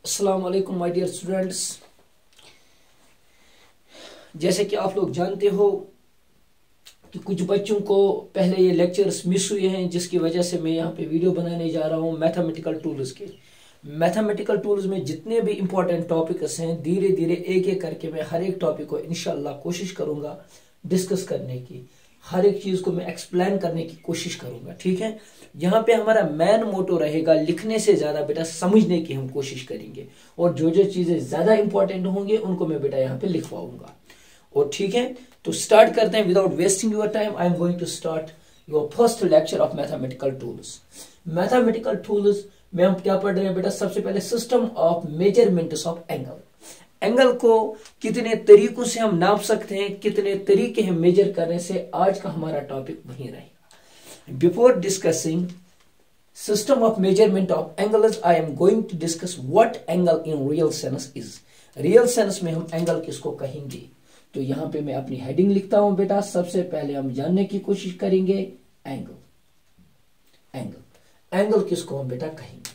अस्सलाम वालेकुम my dear students. जैसे कि आप लोग जानते हो कि कुछ बच्चों को पहले ये लेक्चर्स मिस हुए हैं, जिसकी वजह से मैं यहाँ पे वीडियो बनाने जा रहा हूँ मैथमेटिकल टूल्स के। मैथमेटिकल टूल्स में जितने भी इंपॉर्टेंट टॉपिक्स हैं, धीरे धीरे एक एक करके मैं हर एक टॉपिक को इंशाल्लाह कोशिश करूँगा डिस्कस करने की, हर एक चीज़ को मैं एक्सप्लेन करने की कोशिश करूँगा। ठीक है, यहाँ पे हमारा मेन मोटो रहेगा लिखने से ज़्यादा बेटा समझने की हम कोशिश करेंगे, और जो जो चीज़ें ज़्यादा इंपॉर्टेंट होंगी उनको मैं बेटा यहाँ पे लिखवाऊंगा। और ठीक है, तो स्टार्ट करते हैं without wasting your time. I am going to start your first lecture of mathematical tools. Mathematical tools में हम क्या पढ़ रहे हैं बेटा? सबसे पहले system of measurements of angle. Angle को कितने तरीकों से हम नाप सकते हैं, कितने तरीके हैं मेजर करने से, आज का हमारा टॉपिक वही रहेगा। Before discussing system of measurement of angles, I am going to discuss what angle in real sense is. Real sense में हम एंगल किसको कहेंगे? तो यहां पे मैं अपनी हेडिंग लिखता हूं बेटा। सबसे पहले हम जानने की कोशिश करेंगे एंगल। एंगल किसको हम बेटा कहेंगे?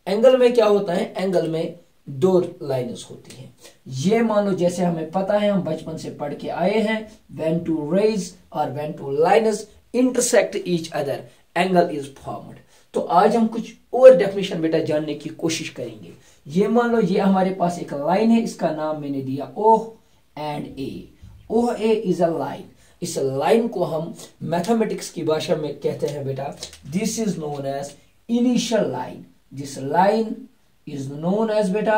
एंगल में क्या होता है? एंगल में दो लाइन्स होती हैं। ये मान लो जैसे हमें पता है, हम बचपन से पढ़ के आए हैं, व्हेन टू रेज और when two lines intersect each other angle is formed. तो आज हम कुछ और डेफिनेशन बेटा जानने की कोशिश करेंगे। ये मान लो ये हमारे पास एक लाइन है, इसका नाम मैंने दिया O and A. O A is a line. इस लाइन को हम मैथमेटिक्स की भाषा में कहते हैं बेटा, this is known as initial line. This line is known as बेटा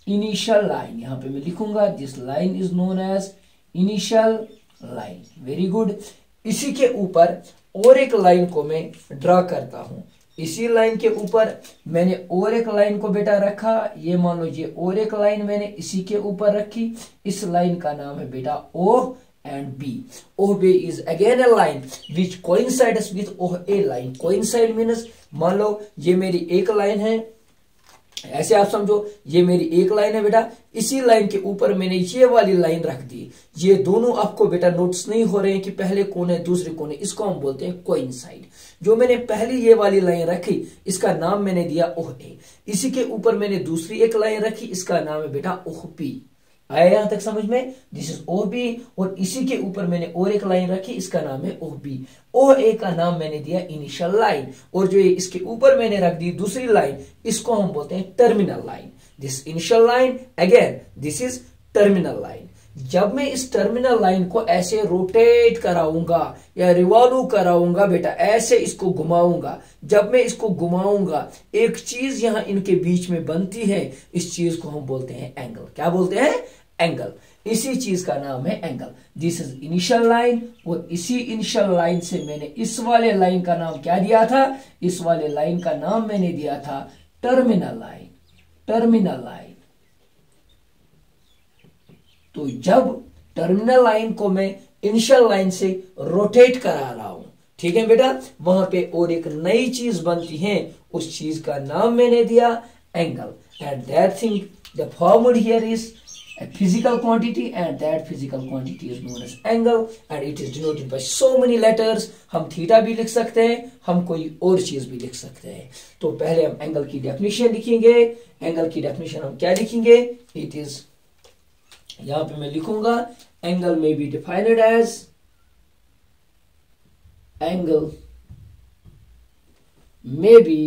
इनिशियल लाइन। यहां पे मैं लिखूंगा this line is known as initial line. Very good. इसी के ऊपर और एक लाइन को मैं ड्रा करता हूं। इसी लाइन के ऊपर मैंने और एक लाइन को बेटा रखा। ये मान लो ये और एक लाइन मैंने इसी के ऊपर रखी। इस लाइन का नाम है बेटा O and B. O B is again a line which coincides with O A line. Coincide means मान लो ये मेरी एक लाइन है, ऐसे आप समझो ये मेरी एक लाइन है बेटा, इसी लाइन के ऊपर मैंने ये वाली लाइन रख दी। ये दोनों आपको बेटा नोट्स नहीं हो रहे हैं कि पहले कौन है दूसरे कौन है, इसको हम बोलते हैं कोइंसाइड। जो मैंने पहली ये वाली लाइन रखी, इसका नाम मैंने दिया ओह ए। इसी के ऊपर मैंने दूसरी एक लाइन रखी, इसका नाम है बेटा ओह बी। आया यहां तक समझ में? This is O B. और इसी के ऊपर मैंने और एक लाइन रखी, इसका नाम है ओ बी। ओ ए का नाम मैंने दिया इनिशियल लाइन, और जो इसके ऊपर मैंने रख दी दूसरी लाइन, इसको हम बोलते हैं terminal line. This initial line, again this is terminal line. जब मैं इस टर्मिनल लाइन को ऐसे रोटेट कराऊंगा या रिवॉल्व कराऊंगा बेटा, ऐसे इसको घुमाऊंगा, जब मैं इसको घुमाऊंगा एक चीज यहां इनके बीच में बनती है, इस चीज को हम बोलते हैं एंगल। क्या बोलते हैं? एंगल। इसी चीज का नाम है angle. This is initial line, और इसी इनिशियल लाइन से मैंने इस वाले लाइन का नाम क्या दिया था? इस वाले लाइन का नाम मैंने दिया था टर्मिनल लाइन। Terminal line. तो जब टर्मिनल लाइन को मैं इनिशियल लाइन से रोटेट करा रहा हूं, ठीक है बेटा, वहां पे और एक नई चीज बनती है, उस चीज का नाम मैंने दिया angle. And that thing the formula here is a physical quantity, and that physical quantity is known as angle, and it is denoted by so many letters. हम थीटा भी लिख सकते हैं, हम कोई और चीज भी लिख सकते हैं। तो पहले हम एंगल की डेफिनेशन लिखेंगे। एंगल की डेफिनेशन हम क्या लिखेंगे? इट इज, यहां पे मैं लिखूंगा angle may be defined as, angle may be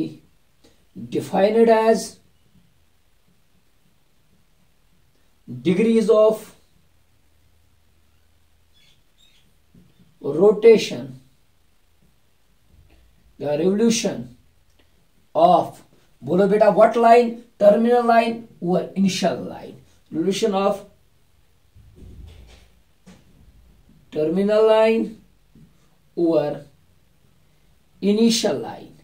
defined as degrees of rotation, the revolution of, बोलो बेटा what line? Terminal line or initial line? Revolution of terminal line or initial line?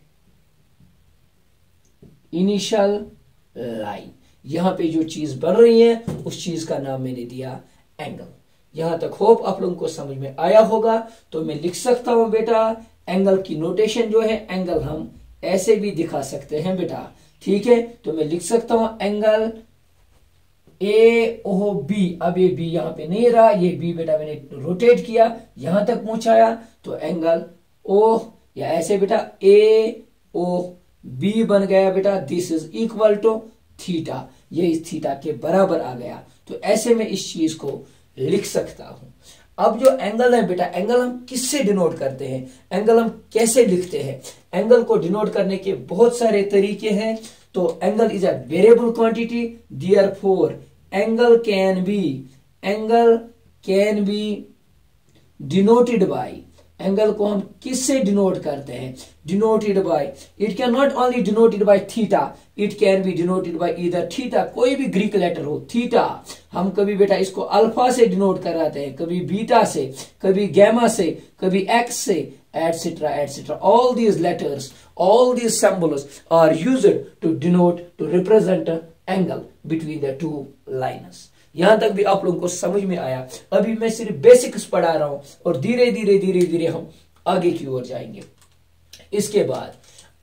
Initial line। यहां पे जो चीज बन रही है उस चीज का नाम मैंने दिया एंगल। यहां तक होप आप लोगों को समझ में आया होगा। तो मैं लिख सकता हूं बेटा एंगल की नोटेशन जो है, एंगल हम ऐसे भी दिखा सकते हैं बेटा, ठीक है। तो मैं लिख सकता हूं एंगल ए ओ बी। अब ये बी यहां पे नहीं रहा, ये बी बेटा मैंने रोटेट किया, यहां तक पहुंचाया, तो एंगल ओ या ऐसे बेटा ए ओ बी बन गया बेटा। This is equal to theta, ये इस थीटा के बराबर आ गया। तो ऐसे में इस चीज को लिख सकता हूं। अब जो एंगल है बेटा, एंगल हम किससे डिनोट करते हैं, एंगल हम कैसे लिखते हैं? एंगल को डिनोट करने के बहुत सारे तरीके हैं। तो angle is a variable quantity, therefore angle can be denoted by, angle को हम किससे डिनोट करते हैं? Denoted by, it can not only denoted by theta, it can be denoted by either theta, कोई भी ग्रीक लेटर हो, theta, हम कभी बेटा इसको अल्फा से डिनोट कराते हैं, कभी बीटा से, कभी गैमा से, कभी एक्स से, etcetera etcetera. All these letters, all these symbols are used to denote, to represent angle between the two lines। यहां तक भी आप लोगों को समझ में आया? अभी मैं सिर्फ बेसिक्स पढ़ा रहा हूं और धीरे धीरे हम आगे की ओर जाएंगे। इसके बाद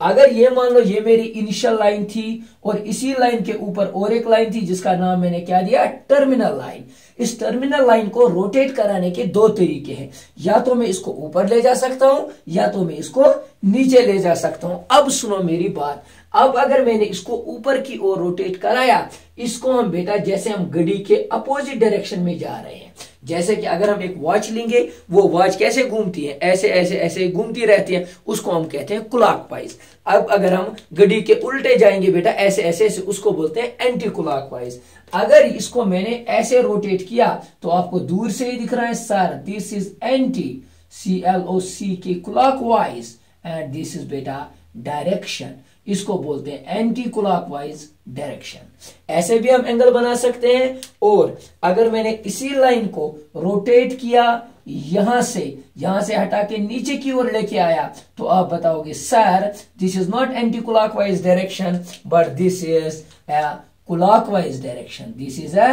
अगर ये मान लो ये मेरी इनिशियल लाइन थी और इसी लाइन के ऊपर और एक लाइन थी जिसका नाम मैंने क्या दिया? Terminal line. इस टर्मिनल लाइन को रोटेट कराने के दो तरीके हैं, या तो मैं इसको ऊपर ले जा सकता हूं या तो मैं इसको नीचे ले जा सकता हूं। अब सुनो मेरी बात, अब अगर मैंने इसको ऊपर की ओर रोटेट कराया, इसको हम बेटा जैसे हम घड़ी के अपोजिट डायरेक्शन में जा रहे हैं, जैसे कि अगर हम एक वॉच लेंगे, वो वॉच कैसे घूमती है? ऐसे ऐसे ऐसे घूमती रहती है, उसको हम कहते हैं क्लॉकवाइज। अब अगर हम घड़ी के उल्टे जाएंगे बेटा, ऐसे ऐसे ऐसे, उसको बोलते हैं एंटी क्लॉकवाइज। अगर इसको मैंने ऐसे रोटेट किया तो आपको दूर से ही दिख रहा है sir, this is anti, CLOCK clockwise, and this is बेटा डायरेक्शन, इसको बोलते हैं एंटी क्लॉकवाइज डायरेक्शन। ऐसे भी हम एंगल बना सकते हैं। और अगर मैंने इसी लाइन को रोटेट किया, यहां से हटा के नीचे की ओर लेके आया, तो आप बताओगे sir this is not anti clockwise direction but this is a clockwise direction, this is a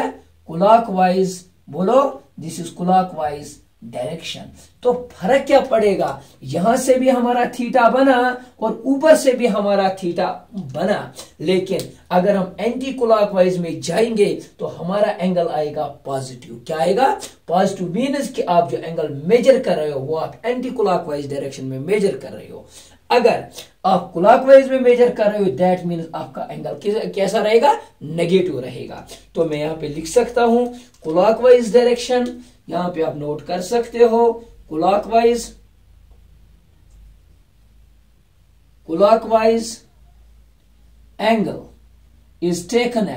clockwise, बोलो दिस इज क्लॉकवाइज डायरेक्शन। तो फर्क क्या पड़ेगा? यहां से भी हमारा थीटा बना और ऊपर से भी हमारा थीटा बना, लेकिन अगर हम एंटी क्लॉकवाइज में जाएंगे तो हमारा एंगल आएगा पॉजिटिव। क्या आएगा? पॉजिटिव। मीन्स कि आप जो एंगल मेजर कर रहे हो वो आप एंटी क्लॉकवाइज डायरेक्शन में मेजर कर रहे हो। अगर आप क्लॉकवाइज में मेजर कर रहे हो, दैट मीन्स आपका एंगल कैसा रहेगा? नेगेटिव रहेगा। तो मैं यहां पे लिख सकता हूं क्लॉकवाइज डायरेक्शन, यहां पे आप नोट कर सकते हो clockwise angle is taken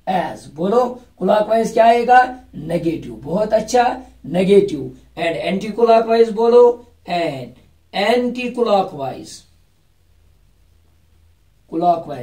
as, बोलो क्लॉकवाइज क्या आएगा? नेगेटिव। बहुत अच्छा, नेगेटिव। एंड एंटी क्लॉकवाइज बोलो, and anticlockwise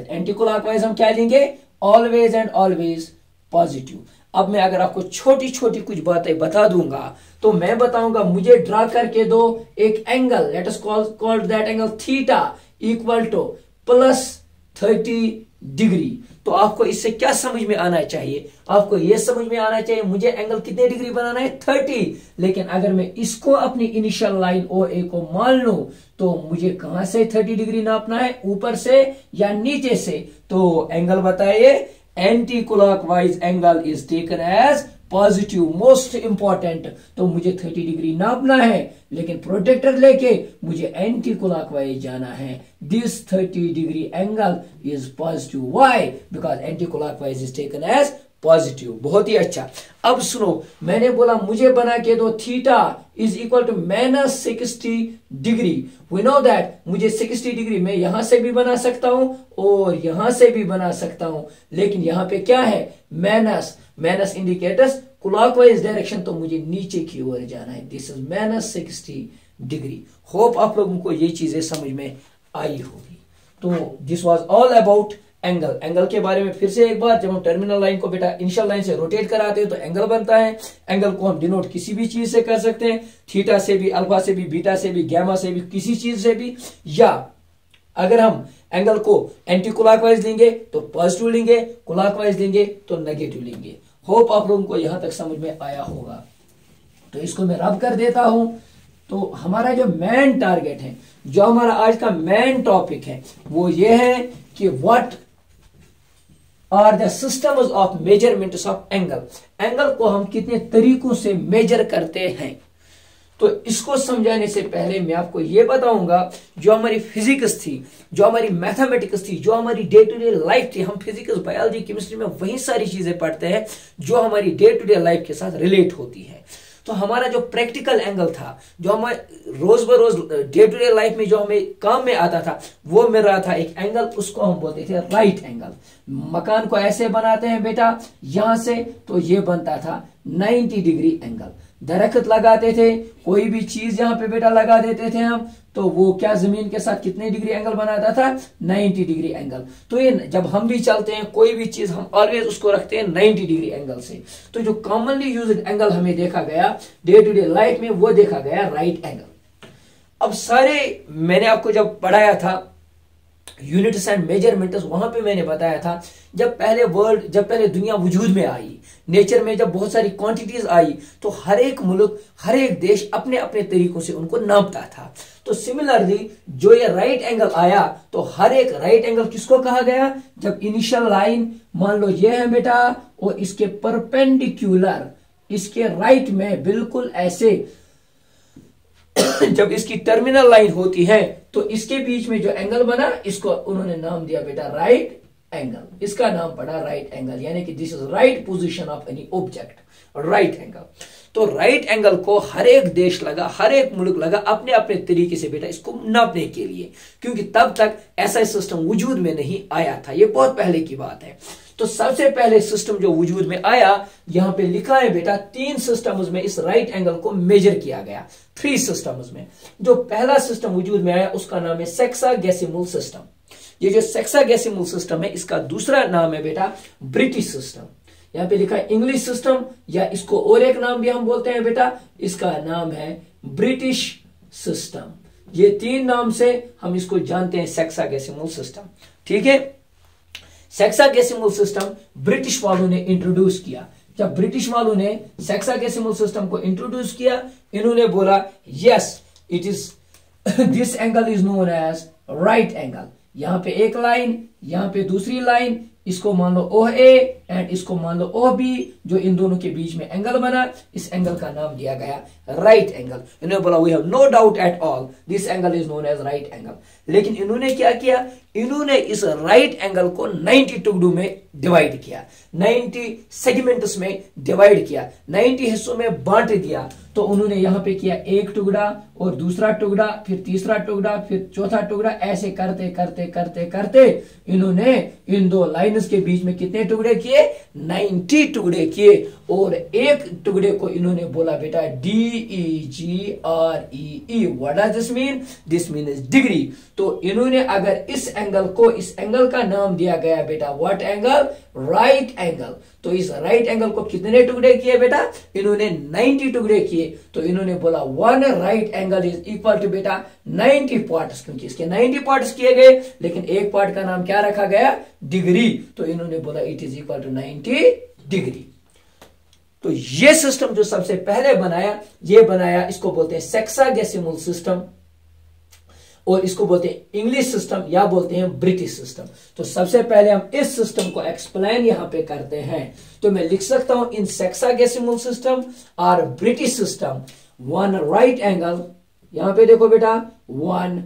anticlockwise हम क्या लेंगे? Always and always positive. अब मैं अगर आपको छोटी छोटी कुछ बातें बता दूंगा तो मैं बताऊंगा मुझे ड्रा करके दो एक angle, let us call that angle theta equal to +30 degree. तो आपको इससे क्या समझ में आना चाहिए? आपको यह समझ में आना चाहिए मुझे एंगल कितने डिग्री बनाना है? 30। लेकिन अगर मैं इसको अपनी इनिशियल लाइन OA को मान लूं तो मुझे कहां से 30 डिग्री नापना है? ऊपर से या नीचे से? तो एंगल बताइए। Anticlockwise angle is taken as positive, most important. तो मुझे 30 डिग्री नापना है, लेकिन प्रोटेक्टर लेके मुझे एंटी क्लॉकवाइज जाना है। This 30 degree angle is positive. Why? Because anticlockwise is taken as positive. बहुत ही अच्छा। अब सुनो, मैंने बोला मुझे बना के दो theta is equal to -60 degree. We know that मुझे 60 डिग्री मैं यहां से भी बना सकता हूं और यहां से भी बना सकता हूं, लेकिन यहां पे क्या है? माइनस इंडिकेटर्स क्लॉकवाइज डायरेक्शन, तो मुझे नीचे की ओर जाना है। This is -60 degree. होप आप लोगों को ये चीजें समझ में आई होगी। तो this was all about angle के बारे में फिर से एक बार, जब हम टर्मिनल लाइन को बेटा इनिशियल लाइन से रोटेट कराते हैं तो एंगल बनता है। एंगल को हम डिनोट किसी भी चीज से कर सकते हैं, थीटा से भी, अल्फा से भी, बीटा से भी, गैमा से भी, किसी चीज से भी। या अगर हम एंगल को एंटी क्लॉकवाइज लेंगे तो पॉजिटिव लेंगे, क्लॉकवाइज लेंगे तो नेगेटिव लेंगे। होप आप लोगों को यहां तक समझ में आया होगा। तो इसको मैं रब कर देता हूं। तो हमारा जो मेन टारगेट है, जो हमारा आज का मेन टॉपिक है, वो ये है कि what are the systems of measurements of angle. Angle को हम कितने तरीकों से मेजर करते हैं। तो इसको समझाने से पहले मैं आपको यह बताऊंगा, जो हमारी फिजिक्स थी, जो हमारी मैथमेटिक्स थी, जो हमारी डे टू डे लाइफ थी, हम फिजिक्स, बायोलॉजी, केमिस्ट्री में वही सारी चीजें पढ़ते हैं जो हमारी डे टू डे लाइफ के साथ रिलेट होती है। तो हमारा जो प्रैक्टिकल एंगल था, जो हमारे रोज बरोज डे टू डे लाइफ में जो हमें काम में आता था, वो मिल रहा था एक एंगल, उसको हम बोलते थे राइट एंगल। मकान को ऐसे बनाते हैं बेटा यहां से, तो ये बनता था 90 डिग्री एंगल। दरख्त लगाते थे, कोई भी चीज यहां पे बेटा लगा देते थे हम, तो वो क्या जमीन के साथ कितने डिग्री एंगल बनाता था? 90 डिग्री एंगल। तो ये जब हम भी चलते हैं कोई भी चीज, हम ऑलवेज उसको रखते हैं 90 डिग्री एंगल से। तो जो कॉमनली यूज्ड एंगल हमें देखा गया डे टू डे लाइफ में, वो देखा गया राइट एंगल। अब सारे मैंने आपको जब पढ़ाया था यूनिट्स एंड मेजरमेंट्स, वहां पे मैंने बताया था जब पहले दुनिया वजूद में आई, नेचर में जब बहुत सारी क्वांटिटीज आई, तो हर एक मुल्क, हर एक देश अपने अपने तरीकों से उनको नापता था। तो सिमिलरली जो ये राइट एंगल आया, तो हर एक राइट एंगल किसको कहा गया? जब इनिशियल लाइन मान लो ये है बेटा, और इसके परपेंडिकुलर, इसके राइट में बिल्कुल ऐसे जब इसकी टर्मिनल लाइन होती है, तो इसके बीच में जो एंगल बना, इसको उन्होंने नाम दिया बेटा राइट एंगल। इसका नाम पड़ा राइट एंगल, यानी कि this is right position of any object, right angle. तो राइट एंगल को हर एक देश लगा, हर एक मुल्क लगा अपने अपने तरीके से बेटा इसको नापने के लिए, क्योंकि तब तक ऐसा सिस्टम वजूद में नहीं आया था, ये बहुत पहले की बात है। तो सबसे पहले सिस्टम जो वजूद में आया, यहां पे लिखा है बेटा 3 सिस्टम्स में इस राइट एंगल को मेजर किया गया, 3 सिस्टम्स में। जो पहला सिस्टम वजूद में आया उसका नाम है सेक्सागेसिमल सिस्टम। ये जो सेक्सागेसिमल सिस्टम है, इसका दूसरा नाम है बेटा ब्रिटिश सिस्टम। यहां पे लिखा है इंग्लिश सिस्टम, या इसको और एक नाम भी हम बोलते हैं बेटा, इसका नाम है ब्रिटिश सिस्टम। ये 3 नाम से हम इसको जानते हैं, सेक्सागेसिमल सिस्टम। ठीक है, सेक्सागेसिमल सिस्टम ब्रिटिश वालों ने इंट्रोड्यूस किया। जब ब्रिटिश वालों ने सेक्सागेसिमल सिस्टम को इंट्रोड्यूस किया, इन्होंने बोला yes it is this angle is known as right angle. यहां पे एक लाइन, यहां पे दूसरी लाइन, इसको मान लो OA एंड इसको मान लो OB, जो इन दोनों के बीच में एंगल बना, इस एंगल का नाम दिया गया राइट एंगल। इन्होंने बोला we have no doubt at all this angle is known as right angle. लेकिन इन्होंने क्या किया? इन्होंने इस राइट एंगल को 90 टुकड़ों में डिवाइड किया, 90 सेगमेंट्स में डिवाइड किया, 90 हिस्सों में बांट दिया। तो उन्होंने यहां पे किया एक टुकड़ा और दूसरा टुकड़ा, फिर तीसरा टुकड़ा, फिर चौथा टुकड़ा, ऐसे करते करते करते करते इन्होंने इन 2 लाइन्स के बीच में कितने टुकड़े किए? 90 टुकड़े किए। और एक टुकड़े को इन्होंने बोला बेटा DEGREE। What does this mean? This mean is degree. तो इन्होंने अगर इस एंगल को, इस एंगल का नाम दिया गया बेटा व्हाट एंगल? Right angle. तो इस राइट एंगल को कितने टुकड़े किए बेटा? इन्होंने 90 टुकड़े किए। तो इन्होंने बोला 1 right angle is equal to बेटा 90 पार्ट्स, क्योंकि इसके 90 पार्ट्स किए गए, लेकिन एक पार्ट का नाम क्या रखा गया? डिग्री। तो इन्होंने बोला it is equal to 90 degree. तो ये सिस्टम जो सबसे पहले बनाया, ये बनाया, इसको बोलते हैं सेक्सागेसिमल सिस्टम, और इसको बोलते हैं इंग्लिश सिस्टम या बोलते हैं ब्रिटिश सिस्टम। तो सबसे पहले हम इस सिस्टम को एक्सप्लेन यहां पे करते हैं। तो मैं लिख सकता हूं इन सेक्सागेसिमल सिस्टम और ब्रिटिश सिस्टम 1 राइट एंगल, यहां पे देखो बेटा 1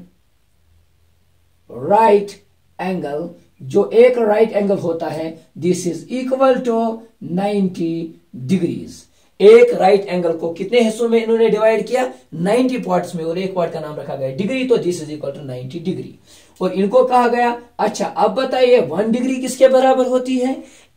राइट एंगल, जो एक राइट एंगल होता है, this is equal to 90 degrees. एक राइट एंगल को कितने हिस्सों में इन्होंने डिवाइड किया? 90 पार्ट्स में, और एक पार्ट का नाम रखा गया डिग्री। तो this is equal to 90 degree. और इनको कहा गया अच्छा अब बताइए 1 डिग्री किसके बराबर होती है?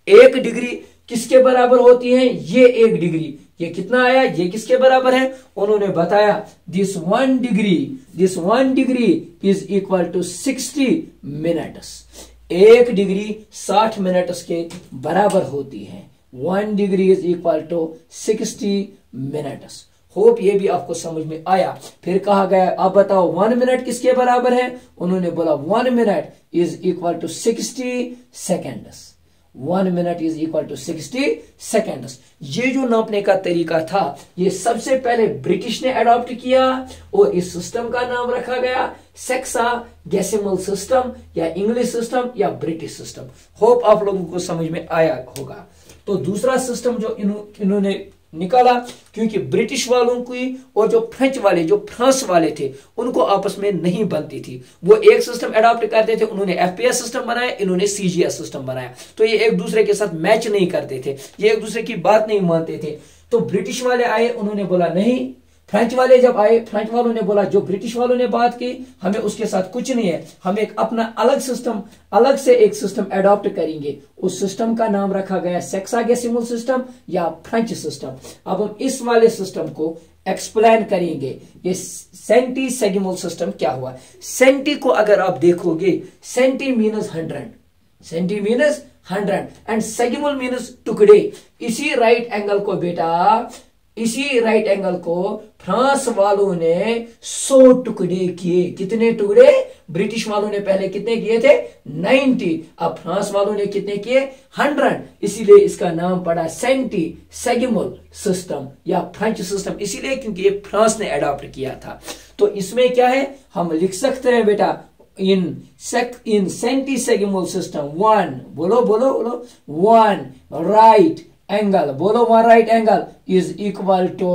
1 डिग्री किसके बराबर होती है? ये 1 डिग्री। ये कितना आया? ये किसके बराबर है? उन्होंने बताया this 1 degree is equal to 60 minutes. 1 degree 60 minutes के बराबर होती है। 1 degree is equal to 60 minutes. Hope ये भी आपको समझ में आया। फिर कहा गया अब बताओ 1 मिनट किसके बराबर है? उन्होंने बोला 1 minute is equal to 60 seconds. 1 minute is equal to 60 seconds. ये जो नापने का तरीका था, ये सबसे पहले ब्रिटिश ने अडॉप्ट किया, और इस सिस्टम का नाम रखा गया सेक्सागेसिमल सिस्टम, या इंग्लिश सिस्टम, या ब्रिटिश सिस्टम। होप आप लोगों को समझ में आया होगा। तो दूसरा सिस्टम जो इन्होंने निकाला, क्योंकि ब्रिटिश वालों की और जो फ्रेंच वाले, जो फ्रांस वाले थे, उनको आपस में नहीं बनती थी। वो एक सिस्टम अडॉप्ट करते थे, उन्होंने एफपीएस सिस्टम बनाया, इन्होंने सीजीएस सिस्टम बनाया, तो ये एक दूसरे के साथ मैच नहीं करते थे, ये एक दूसरे की बात नहीं मानते थे। तो ब्रिटिश वाले आए, उन्होंने बोला नहीं। फ्रेंच वाले जब आए, फ्रेंच वालों ने बोला जो ब्रिटिश वालों ने बात की हमें उसके साथ कुछ नहीं है, हम एक अपना अलग सिस्टम, अलग से एक सिस्टम अडॉप्ट करेंगे। उस सिस्टम का नाम रखा गया सेक्सागेसिमल सिस्टम या फ्रेंच सिस्टम। अब हम इस वाले सिस्टम को एक्सप्लेन करेंगे। ये सेंटीसेगिमल सिस्टम क्या हुआ। सेंटी को अगर आप देखोगे, centi minutes 100, centi minutes 100 and सेगिमल मीनस टुकड़े। इसी राइट एंगल को बेटा, इसी राइट एंगल को फ्रांस वालों ने 100 टुकड़े किए। कितने टुकड़े? ब्रिटिश वालों ने पहले कितने किए थे? 90। अब फ्रांस वालों ने कितने किए? 100। इसीलिए इसका नाम पड़ा सेंटीसेगिमल सिस्टम या फ्रेंच सिस्टम, इसीलिए क्योंकि ये फ्रांस ने अडॉप्ट किया था। तो इसमें क्या है, हम लिख सकते हैं बेटा in सेंटीसेगिमल सिस्टम 1, बोलो बोलो बोलो, 1 राइट एंगल, बोलो 1 right angle is equal to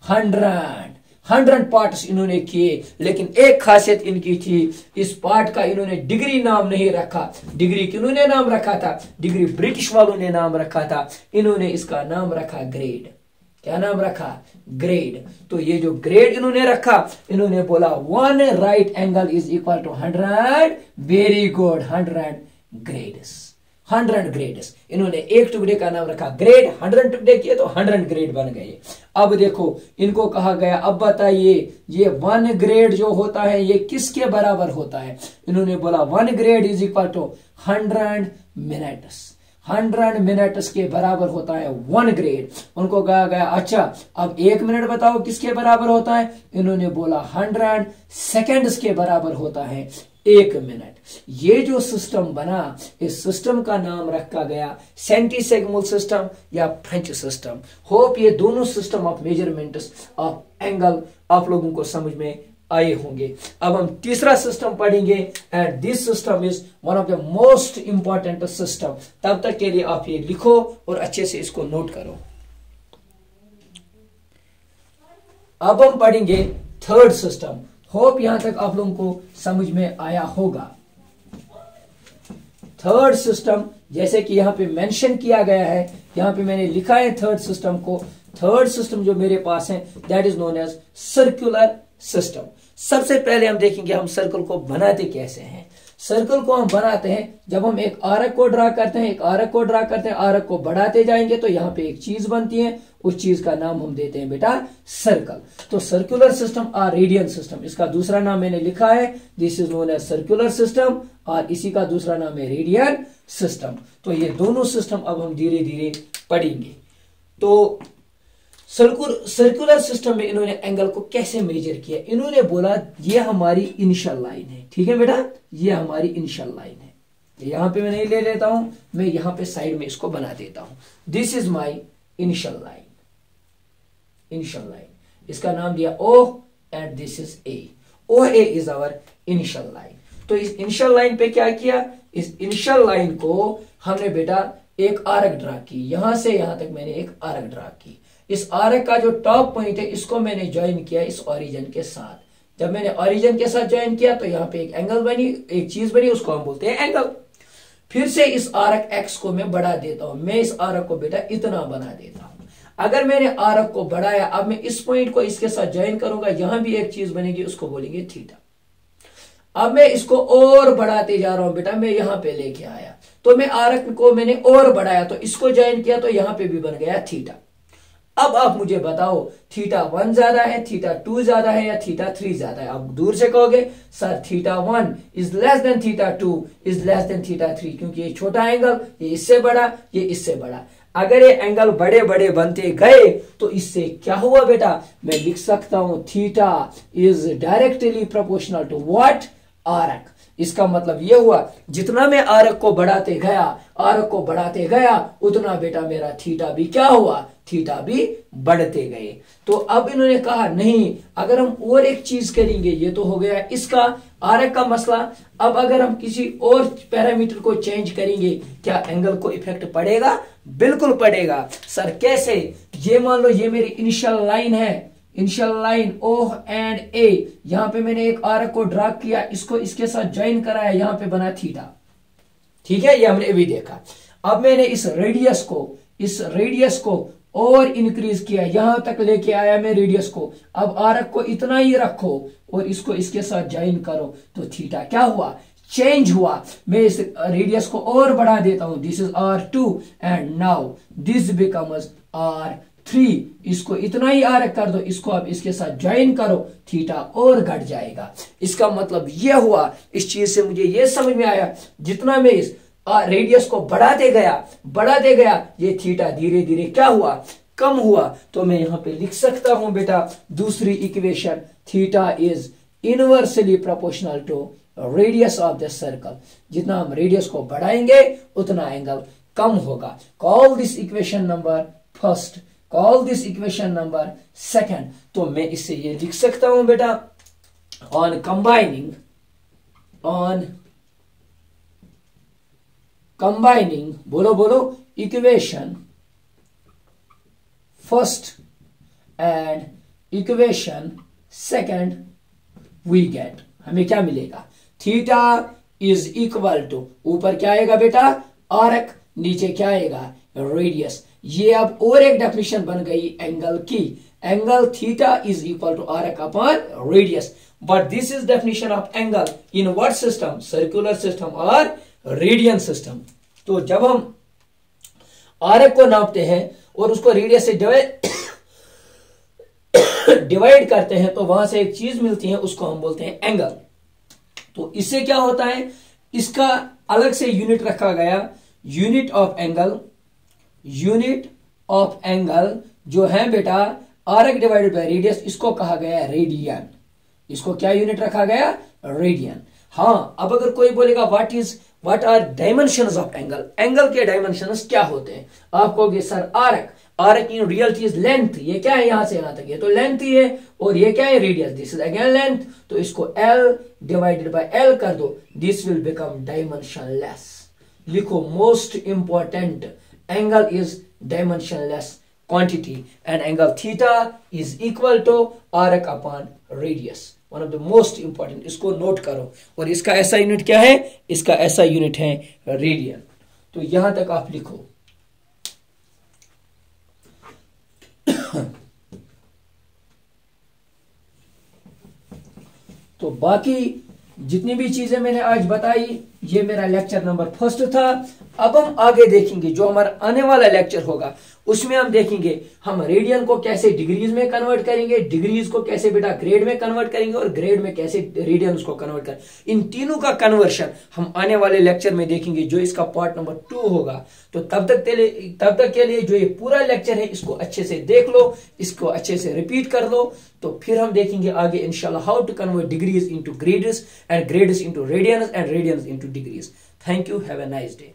100 parts इन्होंने किए। लेकिन एक खासियत इनकी थी, इस पार्ट का इन्होंने डिग्री नाम नहीं रखा। डिग्री किन्होंने नाम रखा था? डिग्री ब्रिटिश वालों ने नाम रखा था। इन्होंने इसका नाम रखा ग्रेड। क्या नाम रखा? ग्रेड। तो ये जो ग्रेड इन्होंने रखा, इन्होंने बोला 1 right angle is equal to 100। Very good, 100 grades, 100 grades. इन्होंने एक टुकड़े का नाम रखा ग्रेड, 100 टुकड़े किए तो 100 ग्रेड बन गए। अब देखो इनको कहा गया, अब बताइए ये 1 ग्रेड जो होता है ये किसके बराबर होता है? इन्होंने बोला 1 grade is equal to 100 minutes. 100 minutes के बराबर होता है 1 ग्रेड। उनको कहा गया अच्छा अब 1 मिनट बताओ किसके बराबर होता है? इन्होंने बोला 100 सेकेंड्स के बराबर होता है 1 मिनट। ये जो सिस्टम बना, इस सिस्टम का नाम रखा गया सेंटीसेगिमल सिस्टम या फ्रेंच सिस्टम। होप ये दोनों system of measurements of angle आप लोगों को समझ में आए होंगे। अब हम तीसरा सिस्टम पढ़ेंगे and this system is one of the most important system. तब तक के लिए आप ये लिखो और अच्छे से इसको नोट करो। अब हम पढ़ेंगे थर्ड सिस्टम। होप यहां तक आप लोगों को समझ में आया होगा। थर्ड सिस्टम जैसे कि यहां पे मेंशन किया गया है, यहां पे मैंने लिखा है थर्ड सिस्टम को। थर्ड सिस्टम जो मेरे पास है that is known as circular system. सबसे पहले हम देखेंगे हम सर्कल को बनाते कैसे हैं। सर्कल को हम बनाते हैं जब हम एक आर्क को ड्रा करते हैं, एक आर्क को ड्रा करते हैं, आर्क को बढ़ाते जाएंगे तो यहाँ पे एक चीज बनती है, उस चीज का नाम हम देते हैं बेटा सर्कल। तो सर्कुलर सिस्टम और रेडियन सिस्टम, इसका दूसरा नाम मैंने लिखा है, this is known as circular system, और इसी का दूसरा नाम है रेडियन सिस्टम। तो ये दोनों सिस्टम अब हम धीरे धीरे पढ़ेंगे। तो सर्कुलर सिस्टम में इन्होंने एंगल को कैसे मेजर किया? इन्होंने बोला ये हमारी इनिशियल लाइन है, ठीक है बेटा, ये हमारी इनिशियल लाइन है। यहां पे मैं नहीं ले लेता हूं, मैं यहां पे साइड में इसको बना देता हूं। This is my initial line, initial line, इसका नाम दिया O and this is A। OA is our initial line. तो इस इनिशियल लाइन पे क्या किया? इस इनिशियल लाइन को हमने बेटा एक आर्क ड्रा की, यहां से यहां तक मैंने एक आर्क ड्रा की। इस आर्क का जो टॉप पॉइंट है इसको मैंने ज्वाइन किया इस ओरिजिन के साथ। जब मैंने ओरिजिन के साथ ज्वाइन किया तो यहाँ पे एक एंगल बनी, एक चीज बनी, उसको हम बोलते हैं एंगल। फिर से इस आर्क एक्स को मैं बढ़ा देता हूं, मैं इस आर्क को बेटा इतना बना देता हूं। अगर मैंने आर्क को बढ़ाया, अब मैं इस पॉइंट को इसके साथ ज्वाइन करूंगा, यहां भी एक चीज बनेगी, उसको बोलेंगे थीटा। अब मैं इसको और बढ़ाते जा रहा हूं बेटा, मैं यहां पे लेके आया तो मैं आर्क को मैंने और बढ़ाया, तो इसको ज्वाइन किया तो यहां पे भी बन गया थीटा। अब आप मुझे बताओ थीटा 1 ज्यादा है, थीटा 2 ज्यादा है या थीटा 3 ज्यादा है? आप दूर से कहोगे sir theta 1 is less than theta 2 is less than theta 3, क्योंकि ये छोटा एंगल, ये इससे बड़ा, ये इससे बड़ा। अगर ये एंगल बड़े बड़े बनते गए तो इससे क्या हुआ बेटा? मैं लिख सकता हूं theta is directly proportional to what? Arc. इसका मतलब ये हुआ जितना मैं आर्क को बढ़ाते गया उतना बेटा मेरा थीटा भी क्या हुआ, थीटा भी बढ़ते गए। तो अब इन्होंने कहा नहीं, अगर हम और एक चीज करेंगे, ये तो हो गया इसका आर्क का मसला। अब अगर हम किसी और पैरामीटर को चेंज करेंगे, क्या एंगल को इफेक्ट पड़ेगा? बिल्कुल पड़ेगा। सर कैसे? ये मान लो ये मेरी इनिशियल लाइन है, initial line O and A, यहां पे मैंने एक आर्क को ड्रा किया, इसको इसके साथ ज्वाइन कराया, यहां पे बना थीटा। ठीक है, ये हमने अभी देखा। अब मैंने इस रेडियस को और इंक्रीज किया, यहां तक लेके आया मैं रेडियस को। अब आर्क को इतना ही रखो और इसको इसके साथ ज्वाइन करो, तो थीटा क्या हुआ, चेंज हुआ। मैं इस रेडियस को और बढ़ा देता हूं, this is R2 and now this becomes R3। इसको इतना ही आर्क कर दो, इसको अब इसके साथ ज्वाइन करो, थीटा और घट जाएगा। इसका मतलब यह हुआ, इस चीज से मुझे यह समझ में आया, जितना मैं इस रेडियस को बढ़ाते गया ये थीटा धीरे धीरे क्या हुआ, कम हुआ। तो मैं यहां पे लिख सकता हूं बेटा दूसरी equation, theta is inversely proportional to radius of the circle. जितना हम रेडियस को बढ़ाएंगे उतना एंगल कम होगा। Call this equation number first, call this equation number second. तो मैं इससे ये लिख सकता हूं बेटा, ऑन कंबाइनिंग बोलो equation first and equation second, we get, हमें क्या मिलेगा, थीटा इज इक्वल टू, ऊपर क्या आएगा बेटा आर्क, नीचे क्या आएगा रेडियस। ये अब और एक डेफिनेशन बन गई एंगल की, angle theta is equal to arc upon radius. But this is definition of angle in what system, circular system और रेडियन सिस्टम। तो जब हम आर्क को नापते हैं और उसको रेडियस से डिवाइड करते हैं, तो वहां से एक चीज मिलती है, उसको हम बोलते हैं एंगल। तो इससे क्या होता है, इसका अलग से यूनिट रखा गया, यूनिट ऑफ एंगल जो है बेटा आर्क डिवाइडेड बाय रेडियस, इसको कहा गया रेडियन। इसको क्या यूनिट रखा गया, रेडियन। हाँ, अब अगर कोई बोलेगा what are dimensions of angle, angle के डायमेंशंस क्या होते हैं, आप कहोगे sir arc in reality is length, ये क्या है यहां से यहां तक, ये तो लेंथ ही है, और ये क्या है radius, this is again length. तो इसको L डिवाइडेड बाय L कर दो, दिस विल बिकम डायमेंशनलेस। लिखो most important, angle is dimensionless quantity and angle theta is equal to arc upon radius, one of the most important, इसको note करो। और इसका ऐसा यूनिट क्या है, इसका ऐसा यूनिट है रेडियन। तो यहां तक आप लिखो। तो बाकी जितनी भी चीजें मैंने आज बताई, ये मेरा लेक्चर नंबर फर्स्ट था। अब हम आगे देखेंगे, जो हमारा आने वाला लेक्चर होगा उसमें हम देखेंगे हम रेडियन को कैसे डिग्रीज में कन्वर्ट करेंगे, डिग्रीज को कैसे बेटा ग्रेड में कन्वर्ट करेंगे, और ग्रेड में कैसे रेडियन को कन्वर्ट करें। इन तीनों का कन्वर्शन हम आने वाले लेक्चर में देखेंगे, जो इसका पार्ट नंबर 2 होगा। तो तब तक के लिए जो ये पूरा लेक्चर है, इसको अच्छे से देख लो, इसको अच्छे से रिपीट कर लो। तो फिर हम देखेंगे आगे इंशाल्लाह how to convert degrees into grades and grades into radians and radians into degrees. Thank you, have a nice day.